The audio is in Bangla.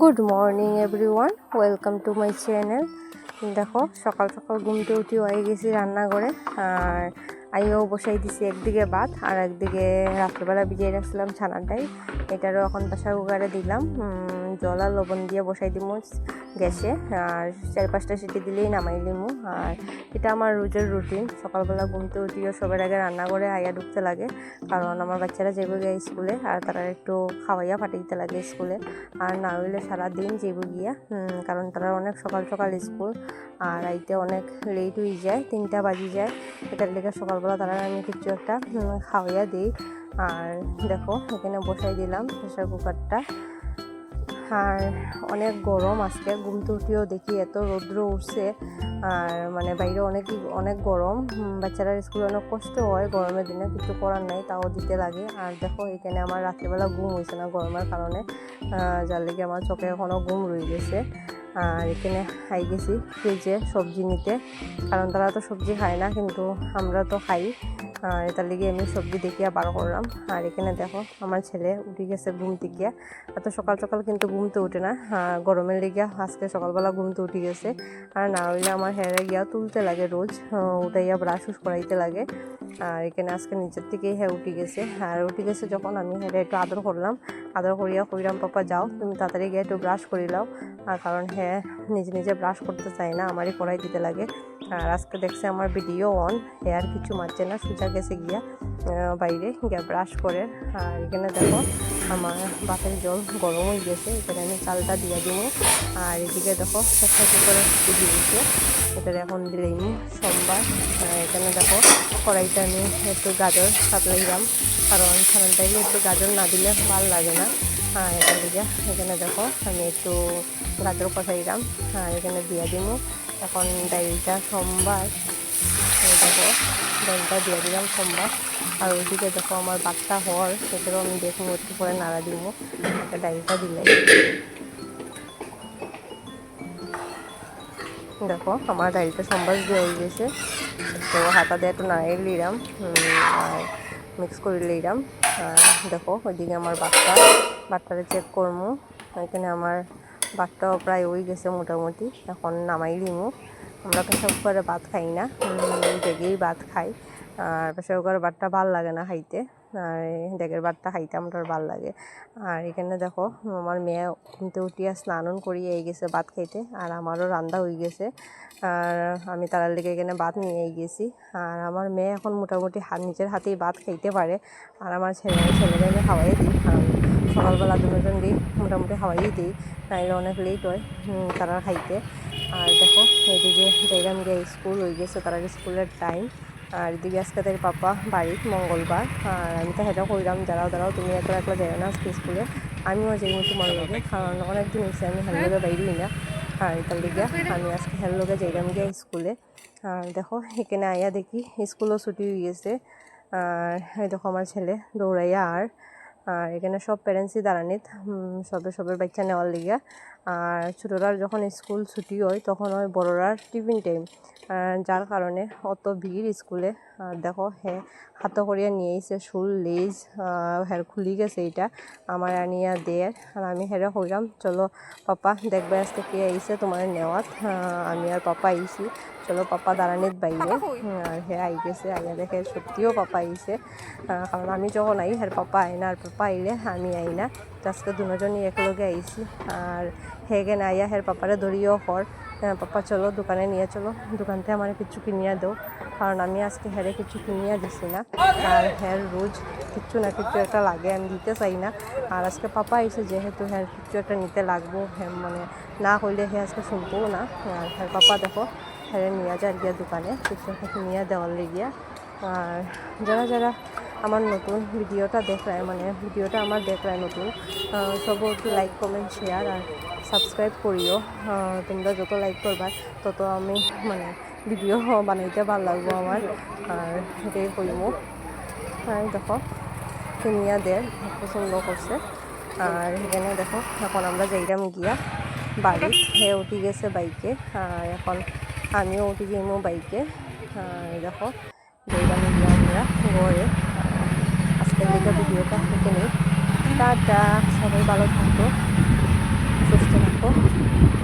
Good morning everyone, welcome to my channel. দেখো সকাল সকাল ঘুমতে উঠি হয়ে গেছি রান্নাঘরে। আর আইও বসাই দিছি একদিকে ভাত আর একদিকে রাত্রেবেলা ভিজিয়ে রাখছিলাম ছানার ডাল। এটারও এখন প্রেসার কুকারে দিলাম, জল আর লবণ দিয়ে বসাই দিব গ্যাসে। আর 4-5টা সিটি দিলেই নামাই দিমু। আর এটা আমার রোজের রুটিন। সকালবেলা ঘুমতে উঠিও সবার আগে রান্না করে আইয়া ঢুকতে লাগে, কারণ আমার বাচ্চারা যাইব গিয়া স্কুলে আর তারা একটু খাওয়াইয়া পাঠাইতে লাগে স্কুলে। আর না হইলে সারাদিন যাইব গিয়া, কারণ তারা অনেক সকাল সকাল স্কুল। আর আইতে অনেক লেট হয়ে যায়, 3টা বাজি যায়। এটার লেগে সকালবেলা তারা আমি কিছু একটা খাওয়াইয়া দিই। আর দেখো এখানে বসাই দিলাম প্রেসার কুকারটা। আর অনেক গরম আজকে, ঘুমতে উঠিও দেখি এত রৌদ্র উঠছে। আর মানে বাইরে অনেক গরম, বাচ্চারা স্কুলে অনেক কষ্ট হয় গরমের দিনে, কিছু করার নাই, তাও দিতে লাগে। আর দেখো এখানে আমার রাত্রিবেলা ঘুম হয়েছে না গরমের কারণে, যার লেগে আমার চোখে এখনও ঘুম রয়ে গেছে। আর এখানে খাই গেছি ফ্রিজে সবজি নিতে, কারণ তারা তো সবজি খায় না, কিন্তু আমরা তো খাই। আর এটার লিগে আমি সবজি দেখিয়া বার করলাম। আর এখানে দেখো আমার ছেলে উঠে গেছে ঘুম থেকে। এত সকাল সকাল কিন্তু ঘুমতে উঠে না, গরমের লেগে আজকে সকালবেলা ঘুমতে উঠে গেছে। আর না হইলে আমার হেরে গিয়া তুলতে লাগে রোজ, উঠাইয়া ব্রাশ করাইতে লাগে। আর এখানে আজকে নিচের থেকেই উঠে গেছে। আর উঠে গেছে যখন আমি হেরে একটু আদর করলাম, আদর করিয়া কইরাম পাপা যাও তুমি তাড়াতাড়ি গিয়ে একটু ব্রাশ করিলাও। আর কারণ নিজে নিজে ব্রাশ করতে চায় না, আমারই করাই দিতে লাগে। আর আজকে দেখছে আমার ভিডিও অন, আর কিছু মারছে না, সোজা গেছে গিয়া বাইরে গিয়া ব্রাশ করে। আর এখানে দেখো আমার ভাতের জল গরম হয়ে গেছে, এখানে আমি চালটা দিয়ে দিব। আর এদিকে দেখো একটা করে দিয়েছে, এটারে এখন দিলেই সোমবার। এখানে দেখো কড়াইতে আমি একটু গাজর কাটলাইলাম, কারণ ছানার ডাইলে একটু গাজর না দিলে ভালো লাগে না। আর এখান থেকে এখানে দেখো আমি একটু গাজর কষাইলাম, আর এখানে দিয়ে দিব। এখন ডাইলটা সোমবার, দেখো ডাইলটা দিয়ে দিলাম সোমবার। আর ওইদিকে দেখো আমার ভাতটা হওয়ার, সেটারও আমি দেখবো একটু পরে নাড়া দিব একটা ডাইলটা দিলে। দেখো আমার ডাইলটা সোমবার দিয়ে হয়ে গেছে, তো হাতা দিয়ে একটু নাড়িয়ে নিলাম আর মিক্স করে নিলাম। আর দেখো ওইদিকে আমার ভাতটারে চেক করবো। এখানে আমার ভাতটাও প্রায় হয়ে গেছে মোটামুটি, এখন নামাই দিমু। আমরা প্রেসার কুকারে ভাত খাই না, ডেগেই ভাত খাই। আর প্রেসার কুকারের ভাতটা ভাল লাগে না খাইতে, আর ডেগের ভাতটা খাইতে আমার ভাল লাগে। আর এখানে দেখো আমার মেয়ে ঘুমতে উঠিয়া স্নান করিয়ে গেছে ভাত খাইতে, আর আমারও রান্না হয়ে গেছে। আর আমি তার লেগে এখানে ভাত নিয়ে গেছি। আর আমার মেয়ে এখন মোটামুটি নিজের হাতেই ভাত খাইতে পারে। আর আমার ছেলেকে আমি খাওয়াই দিই, কারণ সকালবেলা দুজন দিই মোটামুটি খাওয়াই দিই, নাইলে অনেক লেট হয় তারা খাইতে। আর দেখো এদিকে যাইলাম গিয়ে স্কুল হয়ে গেছে, তারা স্কুলের টাইম। আর এদিকে আজকে তাই পাপা বাড়ির মঙ্গলবার। আর আমি তো হেঁটে কইলাম দাঁড়াও তুমি একলা যাই না আজকে স্কুলে, আমিও যাইনি তোমার লগে, কারণ অনেকদিন হয়েছে আমি হের লগে বাইরই না। আর এটার লিগে আমি আজকে হের লগে যাইলাম গিয়ে স্কুলে। আর দেখো এখানে আইয়া দেখি স্কুলও ছুটি হয়ে গেছে। আর এই দেখো আমার ছেলে দৌড়াইয়া। আর এখানে সব প্যারেন্টসই দাঁড়ানিত সবের বাচ্চা নেওয়ার লিগে। আর ছোটরার যখন স্কুল ছুটি হয় তখন হয় বড়রার টিফিন টাইম, যার কারণে অত ভিড় স্কুলে। আর দেখো হাতে করিয়া নিয়ে এসে শুল লেজ খুলি গেছে, এটা আমার আনিয়া দেয়। আর আমি হেরে কইলাম চলো পাপা দেখবে আজকে কে আইসে তোমার নেওয়াত। আমি আর পাপা আইসি, চলো পাপা দাঁড়ানিত বাইরে। আর আই গেছে, আইয়া দেখে সত্যিও পাপা আইসে, কারণ আমি যখন আই পাপা আয় না, আর পাপা আইলে আমি আই না। আজকে দুজনই একলগে আইসি। আর কেন আইয়া পাপারে ধরিও কর, পাপা চলো দোকানে নিয়ে চলো, দোকান থেকে আমার কিছু কিনিয়া দাও, কারণ আমি আজকে কিছু কিনিয়া দিছি না। আর রোজ কিছু না কিছু একটা লাগে, আমি দিতে চাই না। আর আজকে পাপা আইসে যেহেতু কিছু একটা নিতে লাগবো, মানে না হইলে আজকে শুনবো না। আর পাপা দেখো নিয়ে যায় গিয়া দোকানে কিছু একটা কিনিয়া দেওয়ার লেগিয়া। আর যারা আমার নতুন ভিডিওটা দেখলায়, মানে ভিডিওটা আমার দেখলায় নতুন, সব একটু লাইক কমেন্ট শেয়ার আর সাবস্ক্রাইব করিও। তোমরা যত লাইক করবা তত আমি মানে ভিডিও বানাইতে ভালো লাগবো আমার। আর এটাই করিব। আর দেখো কিনিয়া দেয় পছন্দ করছে। আর এখানে দেখো এখন আমরা যাইলাম গিয়া বাড়ি, উঠে গেছে বাইকে। আর এখন আমিও উঠে যাইমো বাইকে। আর দেখো যাইলাম গিয়া আমরা ঘরে। আজকের দিকে ভিডিওটা এখানে টাটা, সবাই ভালো থাকো, সুস্থ থাকো।